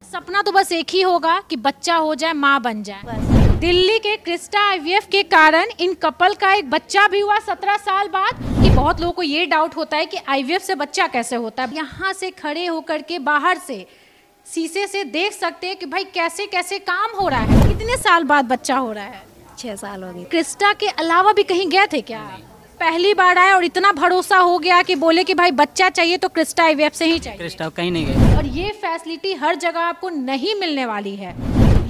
सपना तो बस एक ही होगा कि बच्चा हो जाए, माँ बन जाए। दिल्ली के क्रिस्टा आईवीएफ के कारण इन कपल का एक बच्चा भी हुआ 17 साल बाद। कि बहुत लोगों को ये डाउट होता है कि आईवीएफ से बच्चा कैसे होता है। यहाँ से खड़े होकर के बाहर से शीशे से देख सकते हैं कि भाई कैसे कैसे काम हो रहा है। कितने साल बाद बच्चा हो रहा है? 6 साल हो गए। क्रिस्टा के अलावा भी कहीं गए थे क्या? पहली बार आए और इतना भरोसा हो गया कि बोले कि भाई बच्चा चाहिए तो क्रिस्टा आईवीएफ से ही चाहिए। क्रिस्टा कहीं नहीं गए। और ये फैसिलिटी हर जगह आपको नहीं मिलने वाली है।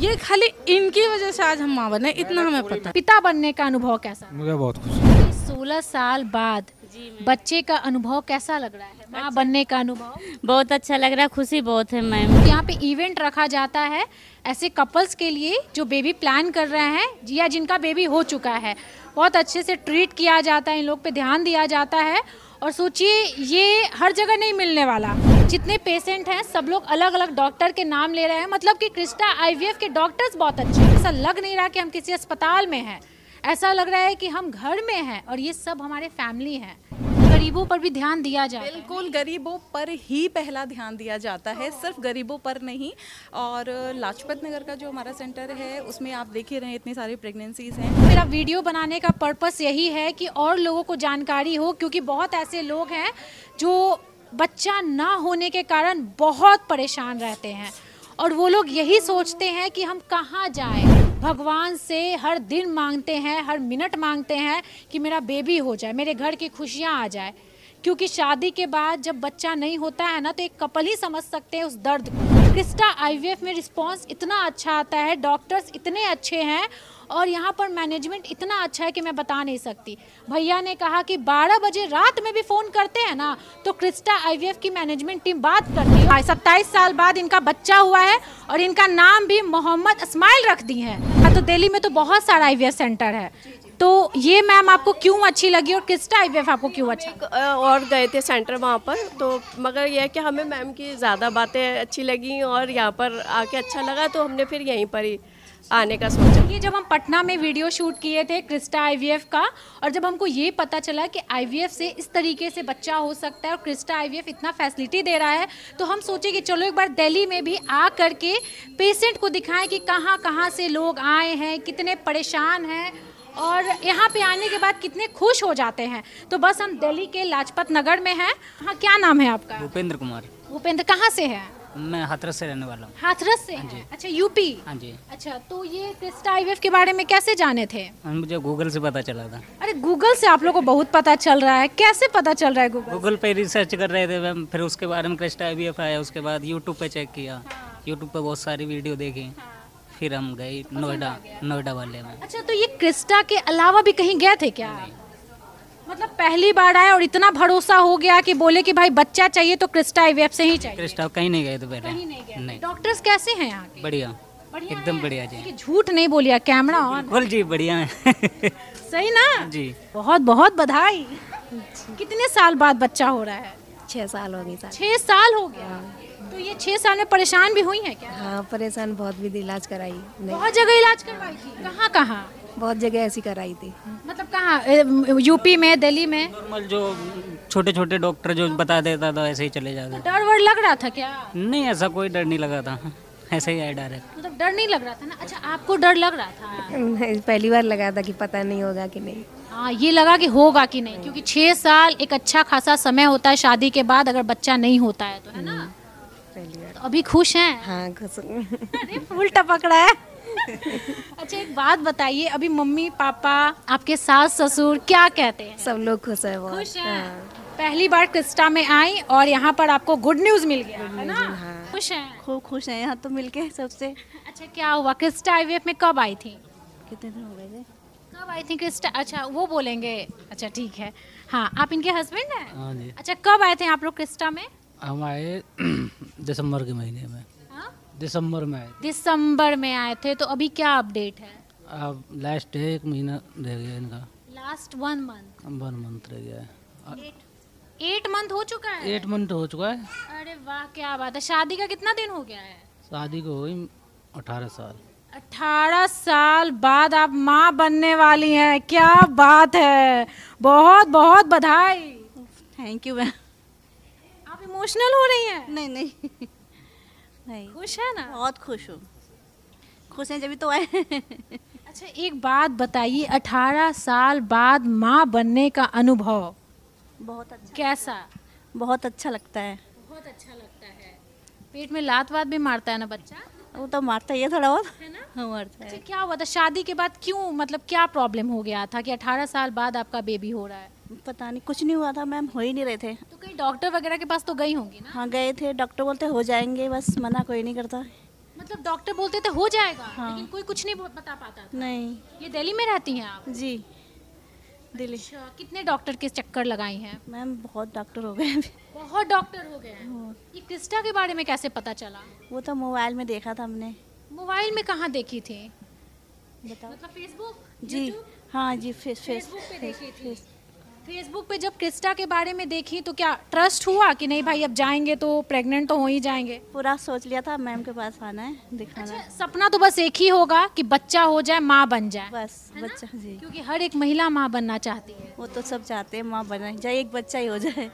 ये खाली इनकी वजह से आज हम माँ बने, इतना हमें पता। पिता बनने का अनुभव कैसा? मुझे बहुत खुशी। 16 साल बाद बच्चे का अनुभव कैसा लग रहा है? माँ बनने का अनुभव बहुत अच्छा लग रहा है, खुशी बहुत है मैम। यहाँ पे इवेंट रखा जाता है ऐसे कपल्स के लिए जो बेबी प्लान कर रहे हैं या जिनका बेबी हो चुका है। बहुत अच्छे से ट्रीट किया जाता है, इन लोग पे ध्यान दिया जाता है। और सोचिए ये हर जगह नहीं मिलने वाला। जितने पेशेंट हैं सब लोग अलग अलग डॉक्टर के नाम ले रहे हैं। मतलब कि क्रिस्टा आईवीएफ के डॉक्टर्स बहुत अच्छे हैं। ऐसा लग नहीं रहा कि हम किसी अस्पताल में हैं, ऐसा लग रहा है कि हम घर में हैं और ये सब हमारे फैमिली हैं। गरीबों पर भी ध्यान दिया जाता है। बिल्कुल, गरीबों पर ही पहला ध्यान दिया जाता है, सिर्फ गरीबों पर नहीं। और लाजपत नगर का जो हमारा सेंटर है उसमें आप देख ही रहे हैं इतनी सारी प्रेगनेंसीज हैं। मेरा वीडियो बनाने का पर्पस यही है कि और लोगों को जानकारी हो, क्योंकि बहुत ऐसे लोग हैं जो बच्चा ना होने के कारण बहुत परेशान रहते हैं और वो लोग यही सोचते हैं कि हम कहाँ जाएं। भगवान से हर दिन मांगते हैं, हर मिनट मांगते हैं कि मेरा बेबी हो जाए, मेरे घर की खुशियाँ आ जाए। क्योंकि शादी के बाद जब बच्चा नहीं होता है ना तो एक कपल ही समझ सकते हैं उस दर्द को। क्रिस्टा आईवीएफ में रिस्पांस इतना अच्छा आता है, डॉक्टर्स इतने अच्छे हैं और यहाँ पर मैनेजमेंट इतना अच्छा है कि मैं बता नहीं सकती। भैया ने कहा कि 12 बजे रात में भी फ़ोन करते हैं ना तो क्रिस्टा आईवीएफ की मैनेजमेंट टीम बात करती है। 27 साल बाद इनका बच्चा हुआ है और इनका नाम भी मोहम्मद इस्माइल रख दी है। तो दिल्ली में तो बहुत सारा आईवीएफ सेंटर है, तो ये मैम आपको क्यों अच्छी लगी और क्रिस्टा आईवीएफ आपको क्यों अच्छा? और गए थे सेंटर वहाँ पर, तो मगर यह है कि हमें मैम की ज़्यादा बातें अच्छी लगी और यहाँ पर आके अच्छा लगा तो हमने फिर यहीं पर ही आने का सोचा। ये जब हम पटना में वीडियो शूट किए थे क्रिस्टा आईवीएफ का और जब हमको ये पता चला कि आईवीएफ से इस तरीके से बच्चा हो सकता है और क्रिस्टा आईवीएफ इतना फैसिलिटी दे रहा है तो हम सोचे कि चलो एक बार दिल्ली में भी आ करके पेशेंट को दिखाएं कि कहाँ कहाँ से लोग आए हैं, कितने परेशान हैं और यहाँ पे आने के बाद कितने खुश हो जाते हैं। तो बस हम दिल्ली के लाजपत नगर में हैं। हाँ, क्या नाम है आपका? भूपेंद्र कुमार। भूपेंद्र, कहाँ से है? मैं हाथरस से रहने वाला हूँ। हाथरस से हैं? अच्छा, यूपी। हाँ जी। अच्छा, तो ये क्रिस्टा आईवीएफ के बारे में कैसे जाने थे? मुझे गूगल से पता चला था। अरे गूगल से आप लोग को बहुत पता चल रहा है, कैसे पता चल रहा है? गूगल पे रिसर्च कर रहे थे मैम, फिर उसके बारे में क्रिस्टा आईवीएफ आया, उसके बाद यूट्यूब पे चेक किया। यूट्यूब पे बहुत सारी वीडियो देखी, फिर हम गए नोएडा वाले में। अच्छा, तो ये क्रिस्टा के अलावा भी कहीं गए थे क्या? मतलब पहली बार आए और इतना भरोसा हो गया कि बोले कि भाई बच्चा चाहिए तो क्रिस्टा आईवीएफ से ही चाहिए। क्रिस्टा कहीं नहीं गए थे पहले। कहीं नहीं गए। नहीं। डॉक्टर्स कैसे हैं यहाँ के? बढ़िया, एकदम बढ़िया जी। कि झूठ नहीं बोलिया, कैमरा ऑन। बिल्कुल जी, बढ़िया है। सही ना जी। बहुत बहुत बधाई। कितने साल बाद बच्चा हो रहा है? 6 साल हो गए। 6 साल हो गया। तो ये 6 साल में परेशान भी हुई है क्या? हाँ, परेशान बहुत भी, इलाज कराई नहीं। बहुत जगह इलाज करवाई थी? कहाँ कहाँ? बहुत जगह ऐसी कराई थी। मतलब कहाँ? यूपी में, दिल्ली में? नॉर्मल जो छोटे छोटे डॉक्टर जो बता देता था ऐसे ही चले जाते। डर वर लग रहा था क्या? नहीं, ऐसा कोई डर नहीं लगा था, ऐसे ही आया डायरेक्ट। मतलब डर नहीं लग रहा था ना? अच्छा, आपको डर लग रहा था? नहीं, पहली बार लगा था कि पता नहीं होगा कि नहीं। हाँ, ये लगा कि होगा कि नहीं, क्योंकि 6 साल एक अच्छा खासा समय होता है शादी के बाद अगर बच्चा नहीं होता है तो, है ना? पहली बार। तो अभी खुश हैं? हाँ, खुश। अरे फूल टपक रहा है। अच्छा, एक बात बताइए, अभी मम्मी पापा आपके सास ससुर क्या कहते हैं? सब लोग खुश है बहुत। खुश हैं? पहली बार क्रिस्टा में आई और यहाँ पर आपको गुड न्यूज मिल गया, है ना? खुश हैं? खूब खुश हैं यहाँ तो मिलके सबसे। अच्छा, क्या हुआ? क्रिस्टा आईवीएफ में कब आई थी? कितने दिन हो गए थे? कब आई थी क्रिस्टा? अच्छा, वो बोलेंगे। अच्छा, ठीक है। हाँ, आप इनके हस्बैंड हैं? हाँ जी। अच्छा, कब आए थे आप लोग क्रिस्टा में? हम आए दिसंबर के महीने में। हाँ? दिसंबर में आए। दिसंबर में आए थे। तो अभी क्या अपडेट है? अब लास्ट 1 महीना रह गया इनका। Last 1 month? 1 मंथ रह गया है। 8 मंथ हो चुका है? 8 मंथ हो चुका है। अरे वाह, क्या बात है। शादी का कितना दिन हो गया है? शादी को हुई 18 साल। 18 साल बाद आप माँ बनने वाली हैं, क्या बात है। बहुत बहुत बधाई। Thank you ma'am. आप इमोशनल हो रही हैं? नहीं नहीं। नहीं, खुश है ना? बहुत खुश हूँ। खुश हैं जब तो आए। अच्छा एक बात बताइए, 18 साल बाद माँ बनने का अनुभव बहुत अच्छा, कैसा? बहुत अच्छा लगता है। बहुत अच्छा लगता है। पेट में लात वात भी मारता है ना बच्चा? वो तो मारता ही है थोड़ा बहुत। है ना? हाँ, मारता अच्छा है। क्या हुआ था शादी के बाद, क्यों मतलब क्या प्रॉब्लम हो गया था कि 18 साल बाद आपका बेबी हो रहा है? पता नहीं, कुछ नहीं हुआ था मैम, हो ही नहीं रहे थे। तो कहीं डॉक्टर वगैरह के पास तो गई होंगी ना? हाँ गए थे, डॉक्टर बोलते हो जाएंगे, बस मना कोई नहीं करता। मतलब डॉक्टर बोलते थे हो जाएगा, हाँ। लेकिन कोई कुछ नहीं बता पाता था। नहीं ये दिल्ली में रहती हैं आप? जी, दिल्ली। अच्छा, कितने डॉक्टर के चक्कर लगाई हैं? मैम बहुत डॉक्टर हो गए अभी। बहुत डॉक्टर हो गए हैं। हाँ। ये क्रिस्टा के बारे में कैसे पता चला? वो तो मोबाइल में देखा था हमने। मोबाइल में कहाँ देखी थी? बताओ। मतलब फेसबुक? जी हाँ जी, फेसबुक पे देखी थी। फेसबुक पे जब क्रिस्टा के बारे में देखी तो क्या ट्रस्ट हुआ कि नहीं भाई अब जाएंगे तो प्रेग्नेंट तो हो ही जाएंगे? पूरा सोच लिया था मैम के पास आना है, दिखाना है। अच्छा, सपना तो बस एक ही होगा कि बच्चा हो जाए, माँ बन जाए, बस बच्चा जी, क्योंकि हर एक महिला माँ बनना चाहती है। वो तो सब चाहते हैं माँ बना जाए, एक बच्चा ही हो जाए।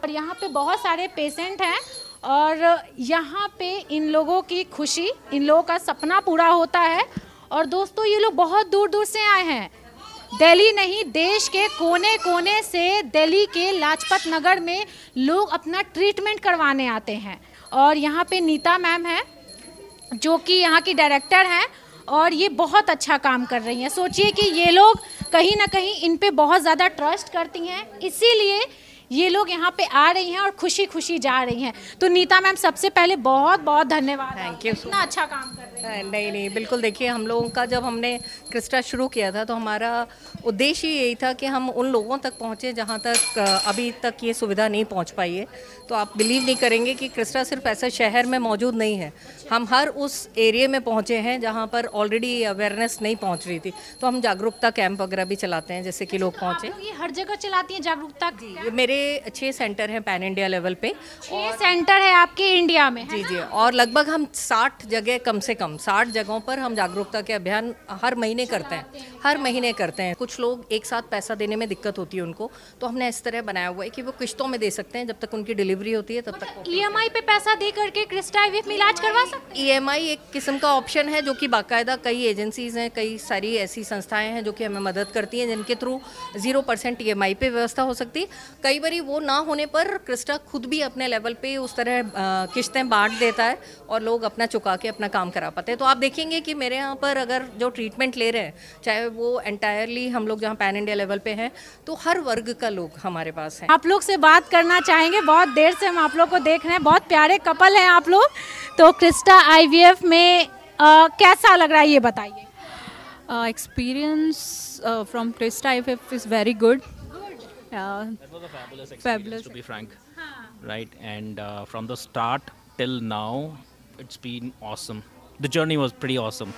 और यहाँ पे बहुत सारे पेशेंट हैं और यहाँ पे इन लोगों की खुशी, इन लोगों का सपना पूरा होता है। और दोस्तों ये लोग बहुत दूर दूर से आए हैं, दिल्ली नहीं देश के कोने कोने से दिल्ली के लाजपत नगर में लोग अपना ट्रीटमेंट करवाने आते हैं। और यहाँ पे नीता मैम है जो कि यहाँ की डायरेक्टर हैं और ये बहुत अच्छा काम कर रही हैं। सोचिए कि ये लोग कहीं ना कहीं इन पे बहुत ज़्यादा ट्रस्ट करती हैं, इसीलिए ये लोग यहाँ पे आ रही हैं और खुशी खुशी जा रही हैं। तो नीता मैम सबसे पहले बहुत बहुत धन्यवाद, थैंक यू। इतना अच्छा काम कर रही हैं। नहीं नहीं बिल्कुल, देखिए हम लोगों का जब हमने क्रिस्टा शुरू किया था तो हमारा उद्देश्य ही यही था कि हम उन लोगों तक पहुँचे जहाँ तक अभी तक ये सुविधा नहीं पहुँच पाई है। तो आप बिलीव नहीं करेंगे कि क्रिस्टा सिर्फ ऐसे शहर में मौजूद नहीं है, हम हर उस एरिया में पहुँचे हैं जहाँ पर ऑलरेडी अवेयरनेस नहीं पहुँच रही थी। तो हम जागरूकता कैंप वगैरह भी चलाते हैं जैसे कि लोग पहुँचे। आप लोग ये हर जगह चलाती हैं जागरूकता? ये मेरे 6 सेंटर हैं पैन इंडिया लेवल पे। 6 सेंटर है आपके इंडिया में? जी जी, और लगभग हम 60 जगह, कम से कम 60 जगहों पर हम जागरूकता के अभियान हर महीने करते हैं, हर महीने करते हैं। कुछ लोग एक साथ पैसा देने में दिक्कत होती है उनको, तो हमने इस तरह बनाया हुआ है कि वो किश्तों में दे सकते हैं, जब तक उनकी डिलीवरी होती है तब तक। EMI पे पैसा दे करके क्रिस्टा IVF में इलाज करवा सकते हैं? EMI एक किस्म का ऑप्शन है जो कि बाकायदा कई एजेंसीज हैं, कई सारी ऐसी संस्थाएं हैं जो कि हमें मदद करती हैं, जिनके थ्रू 0% EMI पे व्यवस्था हो सकती है। कई बार वो ना होने पर क्रिस्टा खुद भी अपने लेवल पे उस तरह किश्तें बांट देता है और लोग अपना चुका के अपना काम करा पाते हैं। तो आप देखेंगे कि मेरे यहाँ पर अगर जो ट्रीटमेंट ले रहे हैं, चाहे वो एंटायरली हम लोग जहाँ पैन इंडिया लेवल पे हैं, तो हर वर्ग का लोग हमारे पास हैं। आप लोग से बात करना चाहेंगे, बहुत देर से हम आप लोग को देख रहे हैं, बहुत प्यारे कपल हैं आप लोग। तो क्रिस्टा IVF में कैसा लग रहा है ये बताइए। Experience from Krista IVF is very good. That was a fabulous experience, to be frank. Right, and from the start till now, it's been awesome. The journey was pretty awesome,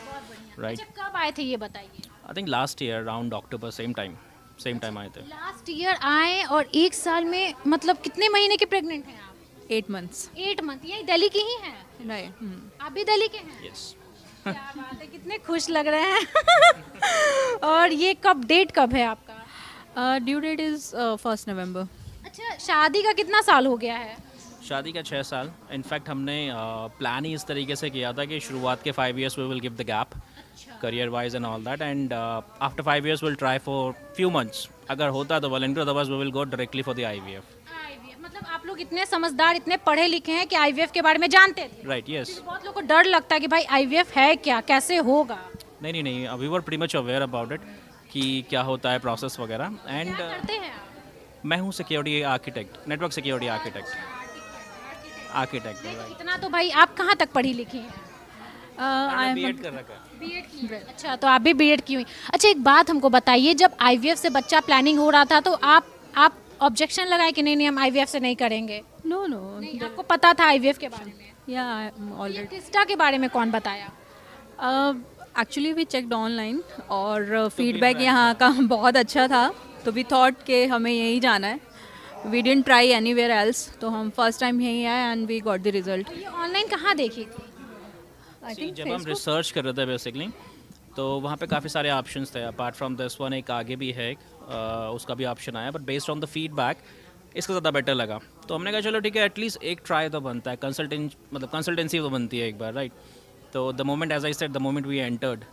right? अच्छा, कब आए थे ये बताइए। I think last year around October, same time आए थे। Last year आए और 1 साल में मतलब कितने महीने के प्रेग्नेंट हैं आप? 8 months. 8 मंथ। यही दिल्ली की ही हैं? Right. आप भी दिल्ली के हैं? Yes. क्या बात है, कितने खुश लग रहे हैं। और ये कब, डेट कब है आपका? Due date is 1st November. अच्छा, शादी का कितना साल हो गया है? शादी का 6 साल। इनफैक्ट हमने प्लान ही इस तरीके से किया था कि शुरुआत के 5 years we will give the gap, career wise and all that, and after 5 years we'll try for few months. अगर होता तो volunteer, otherwise we will go directly for the IVF. मतलब आप लोग इतने समझदार, इतने पढ़े लिखे हैं कि IVF के बारे में जानते थे? Right, yes. बहुत लोगों को डर लगता है कि भाई IVF है क्या, कैसे होगा? नहीं, we were pretty much aware about it कि क्या होता है प्रोसेस वगैरह। एंड क्या करते हैं आप? मैं हूँ security architect, network security architect. इतना तो भाई आप कहाँ तक पढ़ी लिखी हैं? बीएड कर रखा है। बीएड की है। अच्छा, तो आप भी बीएड की हुई। अच्छा, एक बात हमको बताइए, जब IVF से बच्चा प्लानिंग हो रहा था तो आप ऑब्जेक्शन लगाए कि नहीं हम IVF से नहीं करेंगे? No. नहीं, आपको पता था IVF के बारे में? Yeah, I'm ये already. क्रिस्टा के बारे में कौन बताया? Actually we checked online और फीडबैक यहाँ का बहुत अच्छा था, तो we thought कि हमें यहीं जाना है. We didn't try anywhere else, तो हम फर्स्ट टाइम यहीं आए and we got the result. ये ऑनलाइन कहाँ देखी थी? I think जब हम रिसर्च कर रहे थे बेसिकली, तो वहाँ पे काफ़ी सारे ऑप्शंस थे। अपार्ट फ्रॉम दिस वन एक आगे भी है, उसका भी ऑप्शन आया, but based on the feedback इसका ज़्यादा बेटर लगा। तो हमने कहा चलो ठीक है, एटलीस्ट एक ट्राई तो बनता है, कंसल्टेंसी तो बनती है एक बार, राइट। तो the moment, as I said, the moment we entered,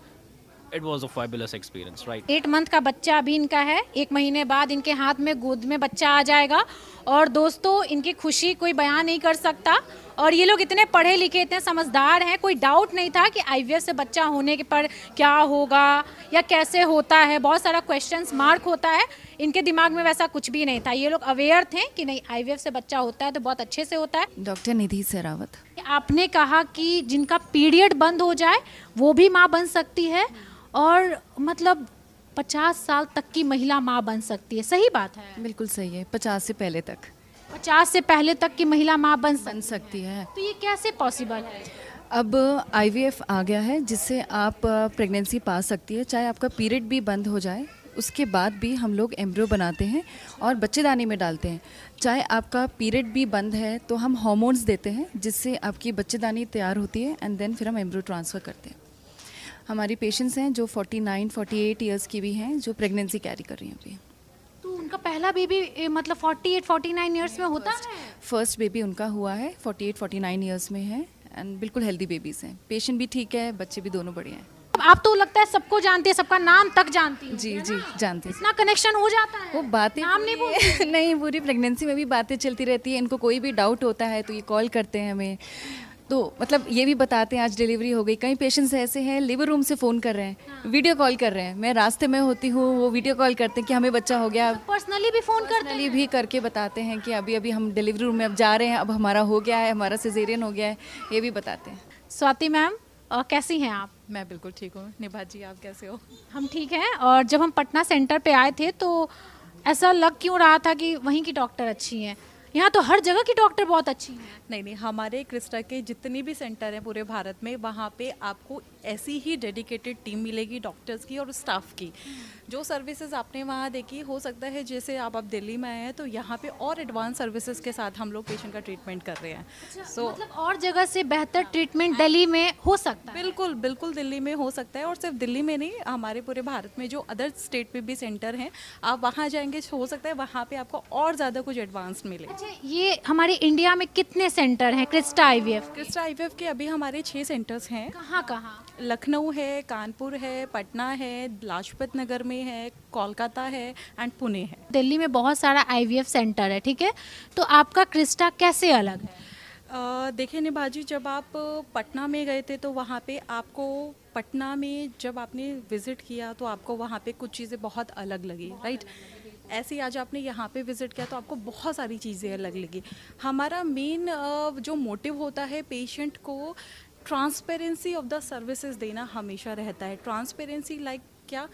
it was a fabulous experience, right. 8 month का बच्चा अभी इनका है, 1 महीने बाद इनके हाथ में गोद में बच्चा आ जाएगा। और दोस्तों, इनकी खुशी कोई बयान नहीं कर सकता। और ये लोग इतने पढ़े लिखे, इतने समझदार हैं, कोई डाउट नहीं था कि आईवीएफ से बच्चा होने के पर क्या होगा या कैसे होता है, बहुत सारा क्वेश्चंस मार्क होता है। इनके दिमाग में वैसा कुछ भी नहीं था। ये लोग अवेयर थे कि नहीं, आईवीएफ से बच्चा होता है तो बहुत अच्छे से होता है। डॉक्टर निधि सेरावत। आपने कहा कि जिनका पीरियड बंद हो जाए वो भी माँ बन सकती है, और मतलब 50 साल तक की महिला माँ बन सकती है, सही बात है? बिल्कुल सही है, 50 से पहले तक। 50 से पहले तक की महिला माँ बन सकती है। तो ये कैसे पॉसिबल है? अब आईवीएफ आ गया है जिससे आप प्रेगनेंसी पा सकती है, चाहे आपका पीरियड भी बंद हो जाए उसके बाद भी हम लोग एम्ब्रियो बनाते हैं और बच्चेदानी में डालते हैं। चाहे आपका पीरियड भी बंद है तो हम हार्मोन्स देते हैं जिससे आपकी बच्चेदानी तैयार होती है, एंड देन फिर हम एम्ब्रियो ट्रांसफ़र करते हैं। हमारी पेशेंट्स हैं जो 49-48 ईयर्स की भी हैं जो प्रेगनेंसी कैरी कर रही हैं अभी। तो उनका पहला बेबी मतलब 48-49 ईयर्स में होता है? फर्स्ट बेबी उनका हुआ है, 48-49 ईयर्स में है, एंड बिल्कुल हेल्दी बेबीज़ हैं। पेशेंट भी ठीक है, बच्चे भी दोनों बढ़िया हैं। आप तो लगता है सबको जानती है, सबका नाम तक जानती है। जी जी जानती है। इतना कनेक्शन हो जाता है? वो बातें नाम नहीं बोलते? नहीं, पूरी प्रेगनेंसी में भी बातें चलती रहती है। इनको कोई भी डाउट होता है तो ये कॉल करते हैं हमें, तो मतलब ये भी बताते हैं आज डिलीवरी हो गई। कई पेशेंट्स ऐसे हैं लिवर रूम से फ़ोन कर रहे हैं, वीडियो कॉल कर रहे हैं। मैं रास्ते में होती हूँ, वो वीडियो कॉल करते हैं कि हमें बच्चा हो गया। पर्सनली भी फ़ोन करते हैं? भी करके बताते हैं कि अभी अभी हम डिलीवरी रूम में अब जा रहे हैं, अब हमारा हो गया है, हमारा सिजेरियन हो गया है, ये भी बताते हैं। स्वाति मैम, कैसी हैं आप? मैं बिल्कुल ठीक हूँ। निभा जी, आप कैसे हो? हम ठीक हैं। और जब हम पटना सेंटर पे आए थे तो ऐसा लग क्यों रहा था कि वहीं की डॉक्टर अच्छी हैं? यहाँ तो हर जगह की डॉक्टर बहुत अच्छी हैं। नहीं, हमारे क्रिस्टा के जितने भी सेंटर हैं पूरे भारत में, वहाँ पे आपको ऐसी ही डेडिकेटेड टीम मिलेगी डॉक्टर्स की और स्टाफ की। जो सर्विसेज आपने वहाँ देखी, हो सकता है जैसे आप दिल्ली में आए हैं तो यहाँ पे और एडवांस सर्विसेज के साथ हम लोग पेशेंट का ट्रीटमेंट कर रहे हैं। मतलब और जगह से बेहतर ट्रीटमेंट दिल्ली में हो सकता है? बिल्कुल बिल्कुल दिल्ली में हो सकता है, और सिर्फ दिल्ली में नहीं, हमारे पूरे भारत में जो अदर स्टेट पे भी सेंटर हैं, आप वहाँ जाएंगे, हो सकता है वहाँ पे आपको और ज़्यादा कुछ एडवांस मिले। ये हमारे इंडिया में कितने सेंटर हैं क्रिस्टा आईवीएफ? क्रिस्टा आईवीएफ के अभी हमारे 6 सेंटर्स हैं। कहाँ कहाँ? लखनऊ है, कानपुर है, पटना है, लाजपत नगर में है, कोलकाता है एंड पुणे है। दिल्ली में बहुत सारा आईवीएफ सेंटर है, ठीक है, तो आपका क्रिस्टा कैसे अलग है? देखिए निभा जी, जब आप पटना में गए थे तो वहाँ पे आपको, पटना में जब आपने विज़िट किया तो आपको वहाँ पे कुछ चीज़ें बहुत अलग लगी, राइट। ऐसे ही आज आपने यहाँ पे विज़िट किया तो आपको बहुत सारी चीज़ें अलग लगी। हमारा मेन जो मोटिव होता है पेशेंट को ट्रांसपेरेंसी ऑफ द सर्विसेज देना हमेशा रहता है। ट्रांसपेरेंसी लाइक क्या?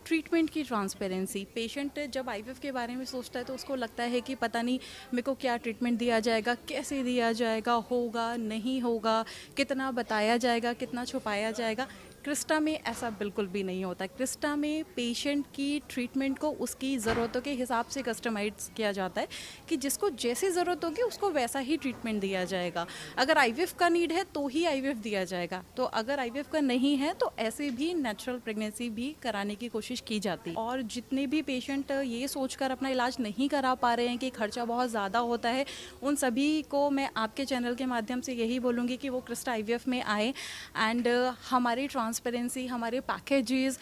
ट्रीटमेंट की ट्रांसपेरेंसी। पेशेंट जब आईवीएफ के बारे में सोचता है तो उसको लगता है कि पता नहीं मेरे को क्या ट्रीटमेंट दिया जाएगा, कैसे दिया जाएगा, होगा नहीं होगा, कितना बताया जाएगा, कितना छुपाया जाएगा। क्रिस्टा में ऐसा बिल्कुल भी नहीं होता। क्रिस्टा में पेशेंट की ट्रीटमेंट को उसकी ज़रूरतों के हिसाब से कस्टमाइज किया जाता है कि जिसको जैसी ज़रूरत होगी उसको वैसा ही ट्रीटमेंट दिया जाएगा। अगर आईवीएफ का नीड है तो ही आईवीएफ दिया जाएगा, तो अगर आईवीएफ का नहीं है तो ऐसे भी नेचुरल प्रेगनेंसी भी कराने की कोशिश की जाती है। और जितने भी पेशेंट ये सोचकर अपना इलाज नहीं करा पा रहे हैं कि खर्चा बहुत ज़्यादा होता है, उन सभी को मैं आपके चैनल के माध्यम से यही बोलूँगी कि वो क्रिस्टा आईवीएफ में आए एंड हमारी ट्रांसपेरेंसी, हमारे पैकेजेस,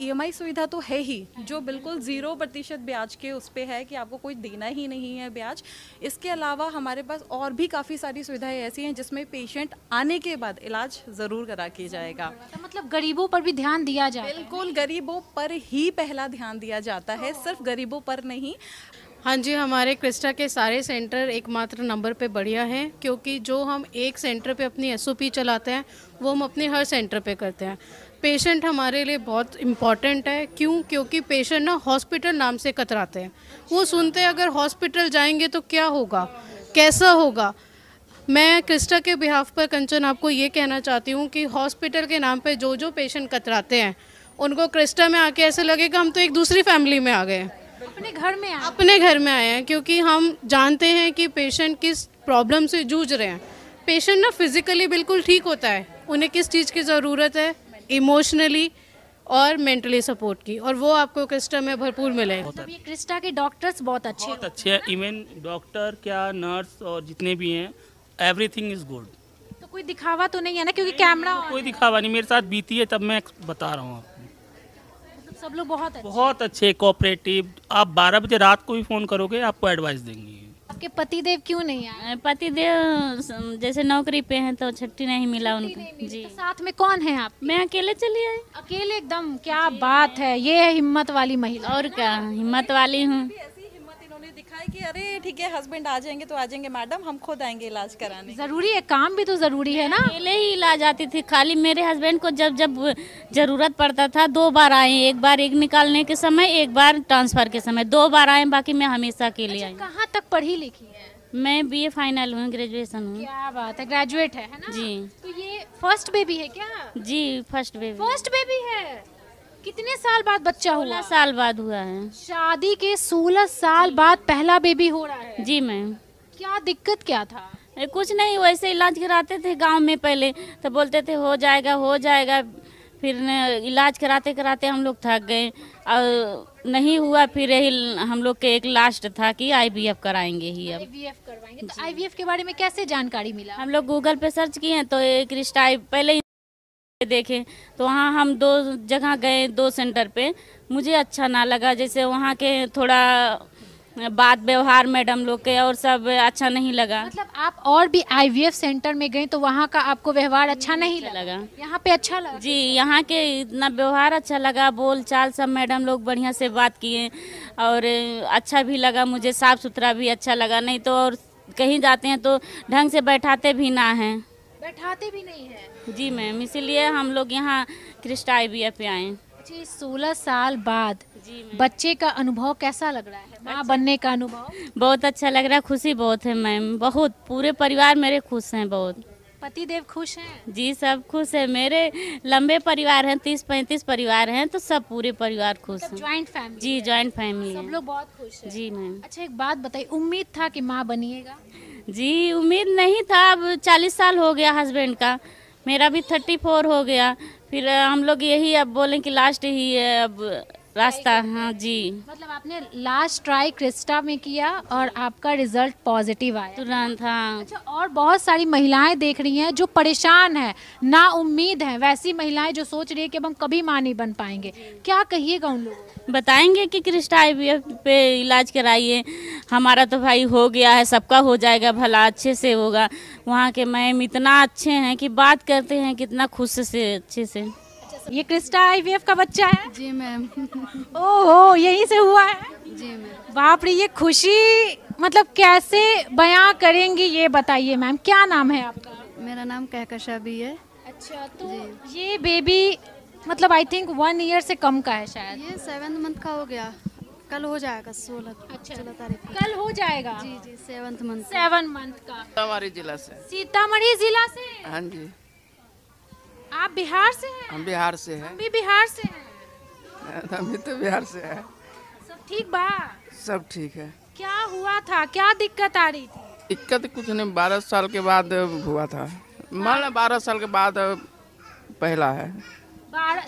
EMI सुविधा तो है ही जो बिल्कुल 0% ब्याज के उस पर है कि आपको कोई देना ही नहीं है ब्याज। इसके अलावा हमारे पास और भी काफ़ी सारी सुविधाएं ऐसी हैं जिसमें पेशेंट आने के बाद इलाज ज़रूर करा के जाएगा। मतलब गरीबों पर भी ध्यान दिया जाता है? बिल्कुल, गरीबों पर ही पहला ध्यान दिया जाता है, सिर्फ गरीबों पर नहीं। हाँ जी, हमारे क्रिस्टा के सारे सेंटर एकमात्र नंबर पे बढ़िया हैं, क्योंकि जो हम एक सेंटर पे अपनी SOP चलाते हैं वो हम अपने हर सेंटर पे करते हैं। पेशेंट हमारे लिए बहुत इम्पॉर्टेंट है। क्यों? क्योंकि पेशेंट ना हॉस्पिटल नाम से कतराते हैं। वो सुनते हैं अगर हॉस्पिटल जाएंगे तो क्या होगा, कैसा होगा। मैं क्रिस्टा के बिहाफ पर कंचन आपको ये कहना चाहती हूँ कि हॉस्पिटल के नाम पे जो पेशेंट कतराते हैं उनको क्रिस्टा में आके ऐसे लगेगा हम तो एक दूसरी फैमिली में आ गए हैं, अपने घर में आए, अपने घर में आए हैं। क्योंकि हम जानते हैं कि पेशेंट किस प्रॉब्लम से जूझ रहे हैं। पेशेंट ना फिज़िकली बिल्कुल ठीक होता है, उन्हें किस चीज़ की ज़रूरत है, इमोशनली और मेंटली सपोर्ट की, और वो आपको क्रिस्टा में भरपूर मिलेगा। मतलब ये क्रिस्टा के डॉक्टर्स बहुत अच्छे बहुत अच्छे हैं, इवन डॉक्टर क्या नर्स और जितने भी हैं एवरीथिंग इज़ गुड। तो कोई दिखावा तो नहीं है ना, क्योंकि कैमरा कोई दिखावा नहीं, मेरे साथ बीती है तब मैं बता रहा हूँ आपको। मतलब सब लोग बहुत बहुत अच्छे कोऑपरेटिव। आप 12 बजे रात को भी फ़ोन करोगे आपको एडवाइस देंगे। आपके पतिदेव क्यों नहीं आए? पतिदेव जैसे नौकरी पे हैं तो छुट्टी नहीं मिला उनको जी। तो साथ में कौन है आप? मैं अकेले चली आई। अकेले एकदम, क्या बात है, ये है हिम्मत वाली महिला। और क्या, हिम्मत वाली हूँ। दिखाई कि अरे ठीक है हस्बैंड आ जाएंगे तो आ जाएंगे मैडम, हम खुद आएंगे इलाज कराने। जरूरी है, काम भी तो जरूरी है ना। अकेले ही इलाज आती थी, खाली मेरे हस्बैंड को जब जब जरूरत पड़ता था 2 बार आए, एक बार एग निकालने के समय, एक बार ट्रांसफर के समय, 2 बार आए, बाकी मैं हमेशा अकेले आई। कहाँ तक पढ़ी लिखी है? मैं BA फाइनल हूँ, ग्रेजुएशन हूँ। क्या बात है, ग्रेजुएट है ना जी। तो ये फर्स्ट बेबी है क्या? जी फर्स्ट बेबी है। कितने साल बाद बच्चा हुआ? 16 साल बाद हुआ है। शादी के 16 साल बाद पहला बेबी हो रहा है? जी मैम। क्या दिक्कत क्या था? कुछ नहीं, वैसे इलाज कराते थे गांव में पहले, तो बोलते थे हो जाएगा हो जाएगा, फिर इलाज कराते कराते हम लोग थक गए और नहीं हुआ। फिर यही हम लोग के एक लास्ट था कि IVF कराएंगे ही अब। IVF करवाएंगे। तो IVF के बारे में कैसे जानकारी मिला? हम लोग गूगल पे सर्च किए हैं तो एक रिश्ता पहले देखे, तो वहाँ हम 2 जगह गए, 2 सेंटर पे। मुझे अच्छा ना लगा, जैसे वहाँ के थोड़ा बात व्यवहार मैडम लोग के और सब अच्छा नहीं लगा। मतलब आप और भी IVF सेंटर में गए तो वहाँ का आपको व्यवहार अच्छा नहीं लगा? यहाँ पे अच्छा लगा? जी, यहाँ के इतना व्यवहार अच्छा लगा, बोल चाल सब मैडम लोग बढ़िया से बात किए और अच्छा भी लगा मुझे, साफ़ सुथरा भी अच्छा लगा। नहीं तो और कहीं जाते हैं तो ढंग से बैठाते भी ना हैं। बैठाते भी नहीं है? जी मैम, इसीलिए हम लोग यहाँ क्रिस्टा IVF पे आए। 16 साल बाद बच्चे का अनुभव कैसा लग रहा है? माँ बनने का अनुभव बहुत अच्छा लग रहा है, खुशी बहुत है मैम, बहुत। पूरे परिवार मेरे खुश हैं बहुत। पतिदेव खुश हैं? जी सब खुश है, मेरे लंबे परिवार हैं, 30-35 परिवार हैं, तो सब पूरे परिवार खुश हैं। Joint family? जी जॉइंट फैमिली सब लोग बहुत खुश हैं। जी मैम। अच्छा एक बात बताइए, उम्मीद था कि माँ बनिएगा? जी उम्मीद नहीं था, अब 40 साल हो गया हस्बैंड का, मेरा भी 34 हो गया। फिर हम लोग यही अब बोलें कि लास्ट ही है अब रास्ता। हाँ जी। मतलब आपने लास्ट ट्राई क्रिस्टा में किया और आपका रिजल्ट पॉजिटिव आया तुरंत? हाँ। अच्छा, और बहुत सारी महिलाएं देख रही हैं जो परेशान हैं, ना उम्मीद हैं, वैसी महिलाएं जो सोच रही है कि अब हम कभी माँ नहीं बन पाएंगे, क्या कहिएगा उन लोगों को? बताएंगे कि क्रिस्टा IVF पे इलाज कराइए, हमारा तो भाई हो गया है, सबका हो जाएगा, भला अच्छे से होगा। वहाँ के मैम इतना अच्छे हैं कि बात करते हैं कितना खुश से, अच्छे से। ये क्रिस्टा IVF का बच्चा है? जी मैम। ओहो, यहीं से हुआ है? जी मैम। बाप रे, ये खुशी मतलब कैसे बयां करेंगी ये बताइए मैम। क्या नाम है आपका? मेरा नाम कहकशा भी है। अच्छा, तो ये बेबी मतलब आई थिंक 1 ईयर से कम का है शायद? ये 7 मंथ का हो गया, कल हो जाएगा 16 तारीख को। कल हो जाएगा? जी जी 7 मंथ। 7 मंथ का। सीतामढ़ी जिला से। सीतामढ़ी जिला से? हाँ जी। आप बिहार से हैं? हम बिहार से हैं। हम भी बिहार से हैं। हम भी तो बिहार से हैं। सब ठीक बा? सब ठीक है। क्या हुआ था, क्या दिक्कत आ रही थी? दिक्कत कुछ नहीं, 12 साल के बाद हुआ था, मान 12 साल के बाद पहला है।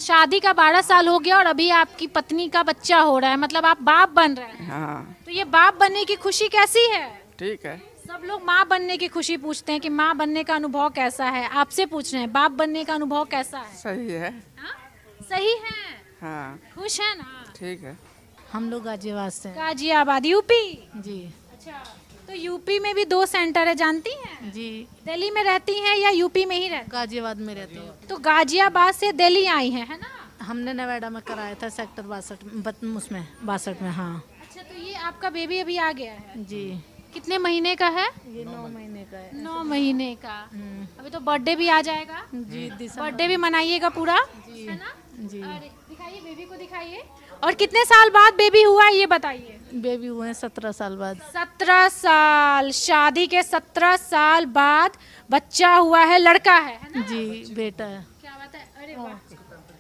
शादी का 12 साल हो गया और अभी आपकी पत्नी का बच्चा हो रहा है, मतलब आप बाप बन रहे हैं। हाँ। तो ये बाप बनने की खुशी कैसी है? ठीक है। सब लोग माँ बनने की खुशी पूछते हैं कि माँ बनने का अनुभव कैसा है, आपसे पूछ रहे हैं बाप बनने का अनुभव कैसा है? सही है। हाँ? सही है? हाँ। खुश है ना? ठीक है। हम लोग गाजियाबाद से। गाजियाबाद यूपी? जी। अच्छा, तो यूपी में भी 2 सेंटर है, जानती हैं? जी। दिल्ली में रहती हैं या यूपी में ही रहती? गाजियाबाद में रहती हूँ। तो गाजियाबाद से दिल्ली आई हैं, है ना? हमने नोएडा में कराया था सेक्टर 62 में। हाँ। अच्छा, तो ये आपका बेबी अभी आ गया है? जी। कितने महीने का है? ये 9 महीने का है। 9 महीने का। अभी तो बर्थडे भी आ जाएगा। जी। बर्थडे भी मनाइएगा पूरा, है ना? जी। दिखाइए बेबी को, दिखाइए। और कितने साल बाद बेबी हुआ है ये बताइए? बेबी हुए हैं 17 साल बाद। 17 साल, शादी के 17 साल बाद बच्चा हुआ है, लड़का है ना? जी, बेटा है। क्या बात है, अरे वाह।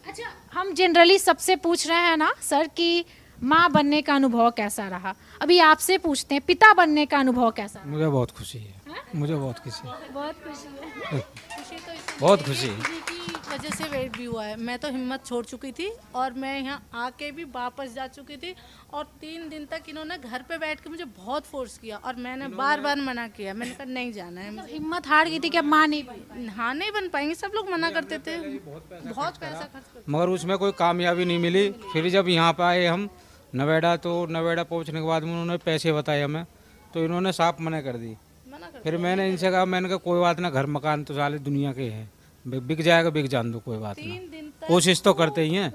अच्छा, हम जनरली सबसे पूछ रहे हैं ना सर कि माँ बनने का अनुभव कैसा रहा, अभी आपसे पूछते हैं पिता बनने का अनुभव कैसा रहा? मुझे बहुत खुशी है। मुझे बहुत खुशी है। बहुत खुशी है। बहुत खुशी है। वजह से वेट भी हुआ है। मैं तो हिम्मत छोड़ चुकी थी और मैं यहाँ आके भी वापस जा चुकी थी और 3 दिन तक इन्होंने घर पे बैठ के मुझे बहुत फोर्स किया और मैंने बार बार मना किया। मैंने कहा नहीं जाना है। तो हिम्मत हार गई थी कि अब माँ नहीं बन हाँ नहीं बन पाएंगे, सब लोग मना करते थे, बहुत पैसा खर्च करते। मगर उसमें कोई कामयाबी नहीं मिली। फिर जब यहाँ पे आए हम नोएडा, तो नोएडा पहुँचने के बाद में उन्होंने पैसे बताए हमें, तो इन्होंने साफ मना कर दी। फिर मैंने इनसे कहा, मैंने कहा कोई बात ना, घर मकान तो साले दुनिया के हैं, बिक जाएगा बिक जान दो, कोई बात ना, कोशिश तो करते ही हैं।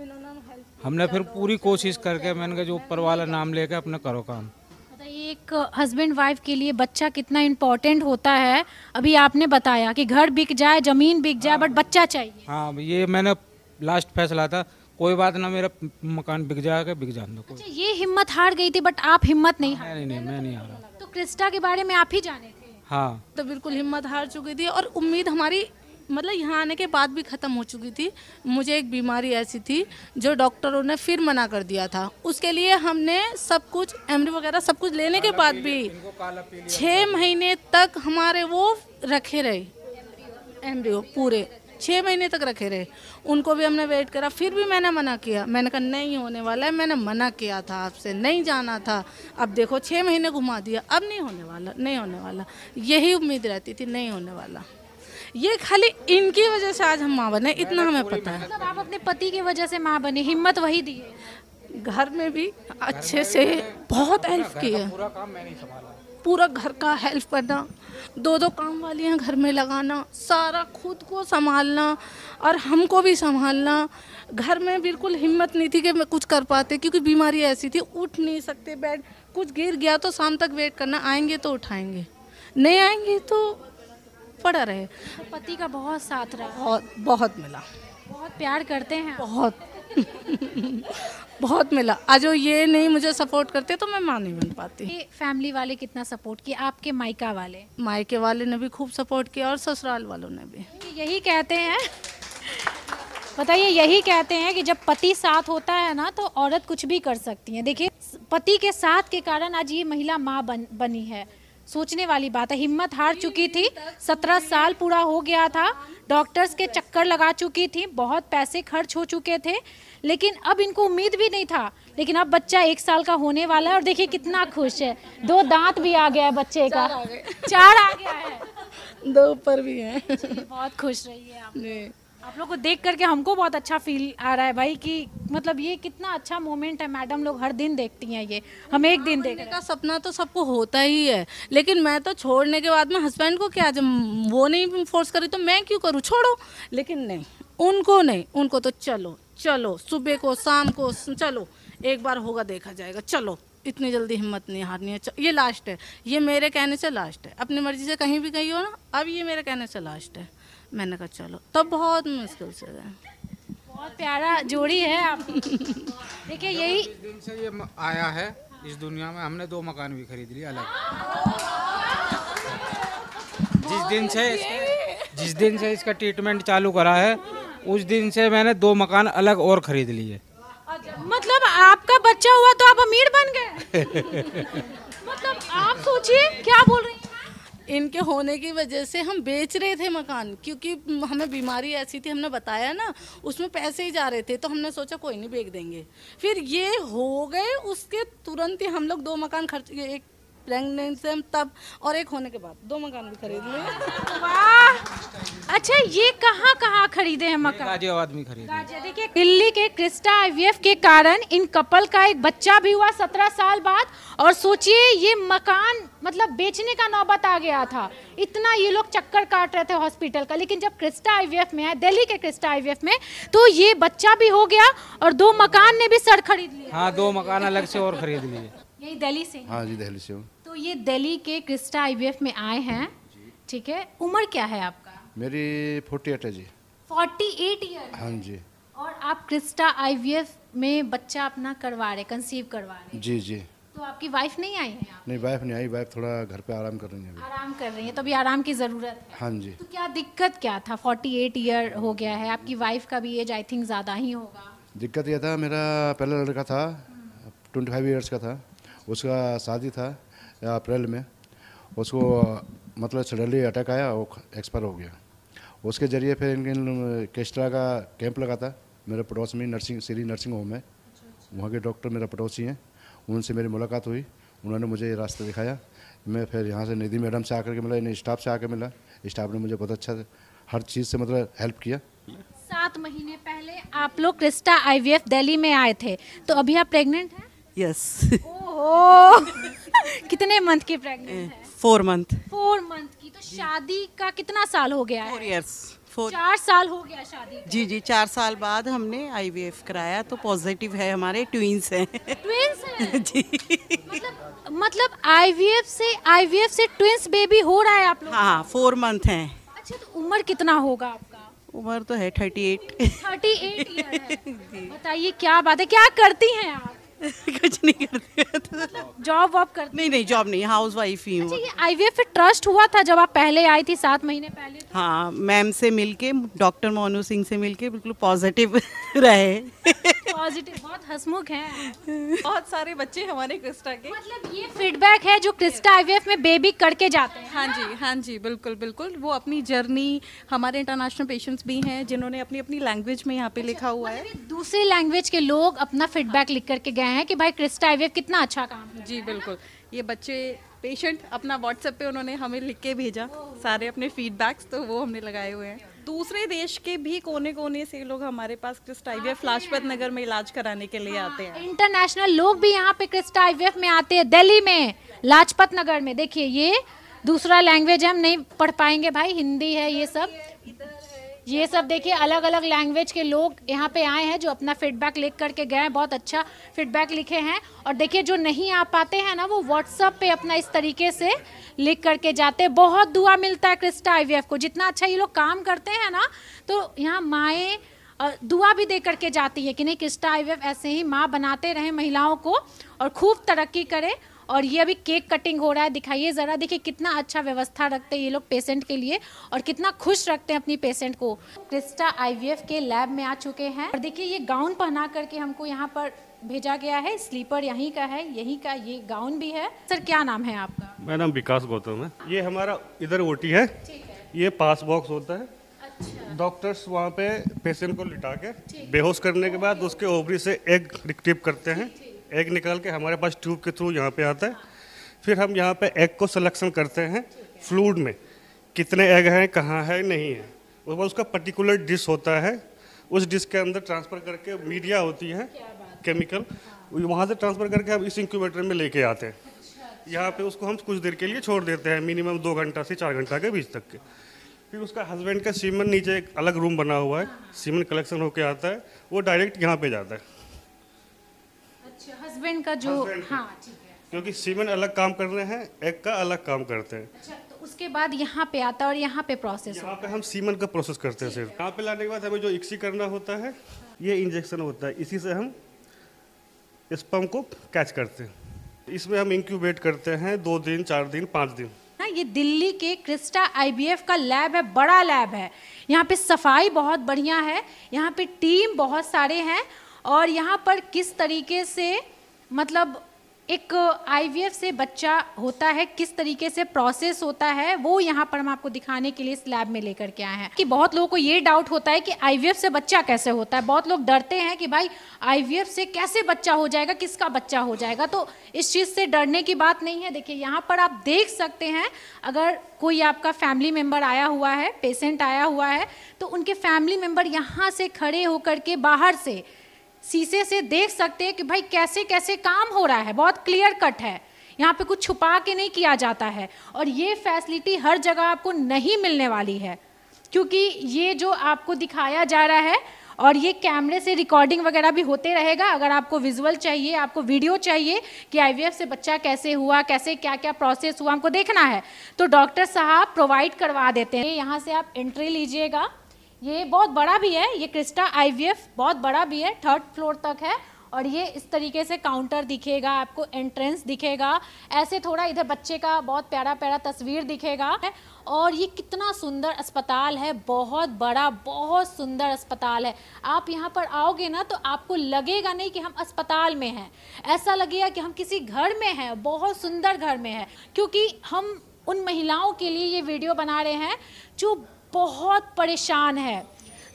हमने फिर पूरी कोशिश करके मैंने कहा जो ऊपर वाला नाम लेके अपना करो काम। बताइए, एक हस्बैंड वाइफ के लिए बच्चा कितना इम्पोर्टेंट होता है। अभी आपने बताया कि घर बिक जाए, जमीन बिक जाए, बट बच्चा चाहिए। हाँ, ये मैंने लास्ट फैसला था, कोई बात ना, मेरा मकान बिक जाएगा, बिक जान दो। अच्छा, ये हिम्मत हार गई थी, बट आप हिम्मत नहीं हार। नहीं, मैं नहीं हारा। तो क्रिस्टा के बारे में आप ही जाने थे। हाँ, तो बिल्कुल हिम्मत हार चुकी थी और उम्मीद हमारी मतलब यहाँ आने के बाद भी ख़त्म हो चुकी थी। मुझे एक बीमारी ऐसी थी जो डॉक्टरों ने फिर मना कर दिया था। उसके लिए हमने सब कुछ एमडी वगैरह सब कुछ लेने के बाद भी 6 महीने तक हमारे वो रखे रहे, एमडी पूरे 6 महीने तक रखे रहे। उनको भी हमने वेट करा, फिर भी मैंने मना किया। मैंने कहा नहीं होने वाला है, मैंने मना किया था आपसे, नहीं जाना था। अब देखो 6 महीने घुमा दिया, अब नहीं होने वाला, नहीं होने वाला। यही उम्मीद रहती थी, नहीं होने वाला। ये खाली इनकी वजह से आज हम माँ बने, इतना हमें पता है। मतलब आप अपने पति की वजह से माँ बनी, हिम्मत वही दी है। घर में भी अच्छे से बहुत हेल्प की है, पूरा काम मैंने संभाला, पूरा घर का हेल्प करना, 2 काम वालियाँ घर में लगाना, सारा खुद को संभालना और हमको भी संभालना। घर में बिल्कुल हिम्मत नहीं थी कि मैं कुछ कर पाते, क्योंकि बीमारी ऐसी थी, उठ नहीं सकते, बेड कुछ गिर गया तो शाम तक वेट करना, आएंगे तो उठाएंगे, नहीं आएंगे तो पड़ा रहे। तो पति का बहुत साथ रहा, बहुत बहुत मिला, बहुत प्यार करते हैं, बहुत बहुत मिला। आज वो ये नहीं मुझे सपोर्ट करते तो मैं माँ नहीं बन पाती। फैमिली वाले कितना सपोर्ट किया, आपके मायका वाले? मायके वाले ने भी खूब सपोर्ट किया और ससुराल वालों ने भी। यही कहते हैं, बताइए, यही कहते हैं कि जब पति साथ होता है ना तो औरत कुछ भी कर सकती है। देखिए, पति के साथ के कारण आज ये महिला माँ बनी है। सोचने वाली बात है। हिम्मत हार चुकी थी, 17 साल पूरा हो गया था, डॉक्टर्स के चक्कर लगा चुकी थी, बहुत पैसे खर्च हो चुके थे, लेकिन अब इनको उम्मीद भी नहीं था। लेकिन अब बच्चा 1 साल का होने वाला है और देखिए कितना खुश है। 2 दांत भी आ गया है बच्चे का, 4 आ गया है, 2 ऊपर भी हैं। बहुत खुश रही है आप लोग को देख करके हमको बहुत अच्छा फील आ रहा है भाई, कि मतलब ये कितना अच्छा मोमेंट है। मैडम लोग हर दिन देखती हैं ये, हम एक दिन देखने का सपना तो सबको होता ही है, लेकिन मैं तो छोड़ने के बाद में हस्बैंड को क्या, जब वो नहीं फोर्स करी तो मैं क्यों करूँ, छोड़ो। लेकिन नहीं, उनको नहीं, उनको तो चलो चलो, सुबह को शाम को चलो, एक बार होगा देखा जाएगा, चलो, इतनी जल्दी हिम्मत नहीं हारनी है, ये लास्ट है, ये मेरे कहने से लास्ट है। अपनी मर्जी से कहीं भी गई हो ना, अब ये मेरे कहने से लास्ट है। मैंने कहा चलो, तब बहुत मुश्किल से है। बहुत प्यारा जोड़ी है आप। देखिए, यही जिस दिन से ये आया है इस दुनिया में, हमने 2 मकान भी खरीद लिए अलग। जिस दिन से इसका ट्रीटमेंट चालू करा है, उस दिन से मैंने 2 मकान अलग और खरीद लिए। मतलब आपका बच्चा हुआ तो आप अमीर बन गए। मतलब आप सोचिए क्या बोल रही हैं। इनके होने की वजह से हम बेच रहे थे मकान, क्योंकि हमें बीमारी ऐसी थी, हमने बताया ना, उसमें पैसे ही जा रहे थे, तो हमने सोचा कोई नहीं बेच देंगे। फिर ये हो गए, उसके तुरंत ही हम लोग 2 मकान खर्च, एक प्रेगनेंट से तब और एक होने के बाद 2 मकान भी खरीद लिए। वाह, अच्छा, ये कहाँ खरीदे हैं मकान? गाजियाबाद में खरीदे। देखिए, दिल्ली के क्रिस्टा आईवीएफ के कारण इन कपल का एक बच्चा भी हुआ 17 साल बाद, और सोचिए ये मकान मतलब बेचने का नौबत आ गया था। इतना ये लोग चक्कर काट रहे थे हॉस्पिटल का, लेकिन जब क्रिस्टा आईवीएफ में आए, दिल्ली के क्रिस्टा आईवीएफ में, तो ये बच्चा भी हो गया और 2 मकान ने भी सर खरीद लिया। हाँ, 2 मकान अलग से और खरीद लिए। यही दिल्ली से? हाँ जी, दिल्ली से हूँ। तो ये दिल्ली के क्रिस्टा आईवीएफ में आए हैं, ठीक है। उम्र क्या है आपका? मेरी 48 है जी। 48 ईयर? हाँ जी। और आप क्रिस्टा आईवीएफ में बच्चा अपना करवा रहे, कंसीव करवा रहे? जी जी। तो आपकी वाइफ नहीं आई है? नहीं, वाइफ नहीं आई, वाइफ थोड़ा घर पे आराम कर रही है अभी। आराम कर रही है, तो अभी आराम की ज़रूरत है। हाँ जी। तो क्या दिक्कत क्या था? 48 ईयर हो गया है, आपकी वाइफ का भी एज आई थिंक ज़्यादा ही होगा। दिक्कत यह था, मेरा पहला लड़का था, 25 ईयर्स का था, उसका शादी था अप्रैल में, उसको मतलब सडनली अटैक आया, वो एक्सपायर हो गया। उसके ज़रिए फिर इनके क्रिस्टा का कैंप लगा था मेरे पड़ोस में, नर्सिंग होम है, वहाँ के डॉक्टर मेरा पड़ोसी हैं, उनसे मेरी मुलाकात हुई, उन्होंने मुझे ये रास्ता दिखाया। मैं फिर यहाँ से निधि मैडम से आकर के मिला, इन्हें स्टाफ से आकर मिला, स्टाफ ने मुझे बहुत अच्छा हर चीज़ से मतलब हेल्प किया। 7 महीने पहले आप लोग क्रिस्टा IVF दिल्ली में आए थे, तो अभी आप प्रेग्नेंट हैं? यस। ओहो कितने मंथ की प्रेग्नेंट है? 4 मंथ। 4 मंथ की। तो शादी का कितना साल हो गया है? 4 years। 4 साल हो गया शादी। जी 4 साल बाद हमने IVF कराया, तो पॉजिटिव है, हमारे ट्विंस हैं। ट्विंस हैं? जी। मतलब IVF से ट्विंस बेबी हो रहा है आप लोग? हाँ 4 मंथ हैं। अच्छा, तो उम्र कितना होगा आपका? उम्र तो है 38। 38 ईयर है। बताइए क्या बात है, क्या करती हैं आप? कुछ नहीं करते। जॉब वॉब करते? नहीं जॉब नहीं, हाउस वाइफ ही हूँ। अच्छा, ये IVF पे ट्रस्ट हुआ था जब आप पहले आई थी 7 महीने पहले? हाँ, मैम से मिलके, डॉक्टर मोनू सिंह से मिलके बिल्कुल पॉजिटिव रहे। पॉजिटिव, बहुत हंसमुख हैं। बहुत सारे बच्चे हमारे क्रिस्टा के। मतलब ये फीडबैक है जो क्रिस्टा IVF में बेबी करके जाते हैं। हाँ जी बिल्कुल बिल्कुल। वो अपनी जर्नी, हमारे इंटरनेशनल पेशेंट्स भी हैं जिन्होंने अपनी अपनी लैंग्वेज में यहाँ पे लिखा हुआ है। दूसरी लैंग्वेज के लोग अपना फीडबैक लिख करके गए हैं कि भाई क्रिस्टा IVF कितना अच्छा काम है। जी बिल्कुल। ये बच्चे पेशेंट अपना व्हाट्सएप पे उन्होंने हमें लिख के भेजा सारे अपने फीडबैक्स, तो वो हमने लगाए हुए हैं। दूसरे देश के भी कोने कोने से लोग हमारे पास क्रिस्टा IVF लाजपत नगर में इलाज कराने के लिए आते हैं। इंटरनेशनल लोग भी यहाँ पे क्रिस्टा IVF में आते हैं, दिल्ली में, लाजपत नगर में। देखिए ये दूसरा लैंग्वेज हम नहीं पढ़ पाएंगे भाई, हिंदी है ये सब देखिए अलग अलग लैंग्वेज के लोग यहाँ पे आए हैं जो अपना फीडबैक लिख करके गए हैं, बहुत अच्छा फीडबैक लिखे हैं। और देखिए जो नहीं आ पाते हैं ना, वो व्हाट्सएप पे अपना इस तरीके से लिख करके जाते हैं। बहुत दुआ मिलता है क्रिस्टा IVF को, जितना अच्छा ये लोग काम करते हैं ना, तो यहाँ माएँ दुआ भी दे करके जाती है कि नहीं क्रिस्टा IVF ऐसे ही माँ बनाते रहे महिलाओं को और खूब तरक्की करे। और ये अभी केक कटिंग हो रहा है, दिखाइए ज़रा, देखिए कितना अच्छा व्यवस्था रखते हैं ये लोग पेशेंट के लिए और कितना खुश रखते हैं अपनी पेशेंट को। क्रिस्टा IVF के लैब में आ चुके हैं और देखिए ये गाउन पहना करके हमको यहाँ पर भेजा गया है, स्लीपर यहीं का है, यहीं का ये गाउन भी है। सर क्या नाम है आपका? मेरा नाम विकास गौतम है। ये हमारा इधर OT है, ये पास बॉक्स होता है। अच्छा। डॉक्टर्स वहाँ पे पेशेंट को लिटा के बेहोश करने के बाद उसके ओवरी से एग रिट्रीव करते हैं, एग निकाल के हमारे पास ट्यूब के थ्रू यहाँ पे आता है। फिर हम यहाँ पे एग को सिलेक्शन करते हैं फ्लूइड में, कितने एग हैं, कहाँ है, नहीं है। उसके बाद उसका पर्टिकुलर डिश होता है, उस डिश के अंदर ट्रांसफ़र करके मीडिया होती है केमिकल, वहाँ से ट्रांसफ़र करके हम इस इंक्यूबेटर में लेके आते हैं। यहाँ पे उसको हम कुछ देर के लिए छोड़ देते हैं, मिनिमम 2 घंटा से 4 घंटा के बीच तक के। फिर उसका हस्बैंड का सीमन नीचे एक अलग रूम बना हुआ है, सीमन कलेक्शन होके आता है, वो डायरेक्ट यहाँ पे जाता है। हस्बैंड का जो, हाँ ठीक है, क्योंकि सीमन अलग काम कर रहे हैं, एग का अलग काम करते हैं। अच्छा, तो उसके बाद यहाँ पे आता है और यहाँ पे प्रोसेस यहाँ पे हम सीमन का प्रोसेस करते हैं सिर्फ। यहाँ पे लाने के बाद हमें जो इक्सी करना होता है, ये इंजेक्शन होता है, इसी से हम स्पर्म को कैच करते हैं। इसमें हम इंक्यूबेट करते हैं 2 दिन, 4 दिन, 5 दिन। हाँ, ये दिल्ली के क्रिस्टा IVF का लैब है, बड़ा लैब है। यहाँ पे सफाई बहुत बढ़िया है, यहाँ पे टीम बहुत सारे हैं और यहाँ पर किस तरीके से मतलब एक IVF से बच्चा होता है, किस तरीके से प्रोसेस होता है, वो यहाँ पर हम आपको दिखाने के लिए इस लैब में लेकर के आए हैं। कि बहुत लोगों को ये डाउट होता है कि IVF से बच्चा कैसे होता है, बहुत लोग डरते हैं कि भाई IVF से कैसे बच्चा हो जाएगा, किसका बच्चा हो जाएगा। तो इस चीज़ से डरने की बात नहीं है। देखिए यहाँ पर आप देख सकते हैं, अगर कोई आपका फैमिली मेम्बर आया हुआ है, पेशेंट आया हुआ है, तो उनके फैमिली मेम्बर यहाँ से खड़े होकर के बाहर से शीशे से देख सकते हैं कि भाई कैसे कैसे काम हो रहा है। बहुत क्लियर कट है, यहाँ पे कुछ छुपा के नहीं किया जाता है। और ये फैसिलिटी हर जगह आपको नहीं मिलने वाली है, क्योंकि ये जो आपको दिखाया जा रहा है और ये कैमरे से रिकॉर्डिंग वगैरह भी होते रहेगा। अगर आपको विजुअल चाहिए, आपको वीडियो चाहिए कि IVF से बच्चा कैसे हुआ, कैसे क्या क्या प्रोसेस हुआ, हमको देखना है, तो डॉक्टर साहब प्रोवाइड करवा देते हैं। यहाँ से आप एंट्री लीजिएगा, ये बहुत बड़ा भी है, ये क्रिस्टा IVF बहुत बड़ा भी है, 3rd फ्लोर तक है। और ये इस तरीके से काउंटर दिखेगा आपको, एंट्रेंस दिखेगा, ऐसे थोड़ा इधर बच्चे का बहुत प्यारा प्यारा तस्वीर दिखेगा। और ये कितना सुंदर अस्पताल है, बहुत बड़ा, बहुत सुंदर अस्पताल है। आप यहाँ पर आओगे ना तो आपको लगेगा नहीं कि हम अस्पताल में हैं, ऐसा लगेगा कि हम किसी घर में हैं, बहुत सुंदर घर में है। क्योंकि हम उन महिलाओं के लिए ये वीडियो बना रहे हैं जो बहुत परेशान है।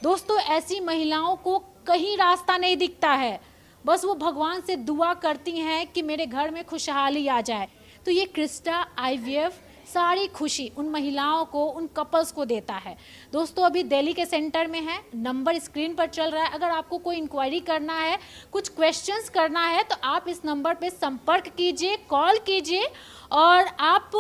दोस्तों, ऐसी महिलाओं को कहीं रास्ता नहीं दिखता है, बस वो भगवान से दुआ करती हैं कि मेरे घर में खुशहाली आ जाए। तो ये क्रिस्टा IVF सारी खुशी उन महिलाओं को, उन कपल्स को देता है। दोस्तों, अभी दिल्ली के सेंटर में है, नंबर स्क्रीन पर चल रहा है। अगर आपको कोई इंक्वायरी करना है, कुछ क्वेश्चंस करना है, तो आप इस नंबर पे संपर्क कीजिए, कॉल कीजिए और आप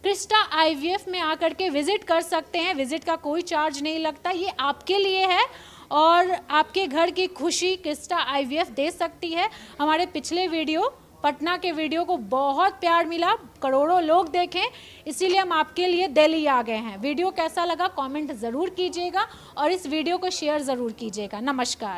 क्रिस्टा IVF में आकर के विजिट कर सकते हैं। विजिट का कोई चार्ज नहीं लगता, ये आपके लिए है और आपके घर की खुशी क्रिस्टा IVF दे सकती है। हमारे पिछले वीडियो, पटना के वीडियो को बहुत प्यार मिला, करोड़ों लोग देखें, इसीलिए हम आपके लिए दिल्ली आ गए हैं। वीडियो कैसा लगा कमेंट ज़रूर कीजिएगा और इस वीडियो को शेयर ज़रूर कीजिएगा। नमस्कार।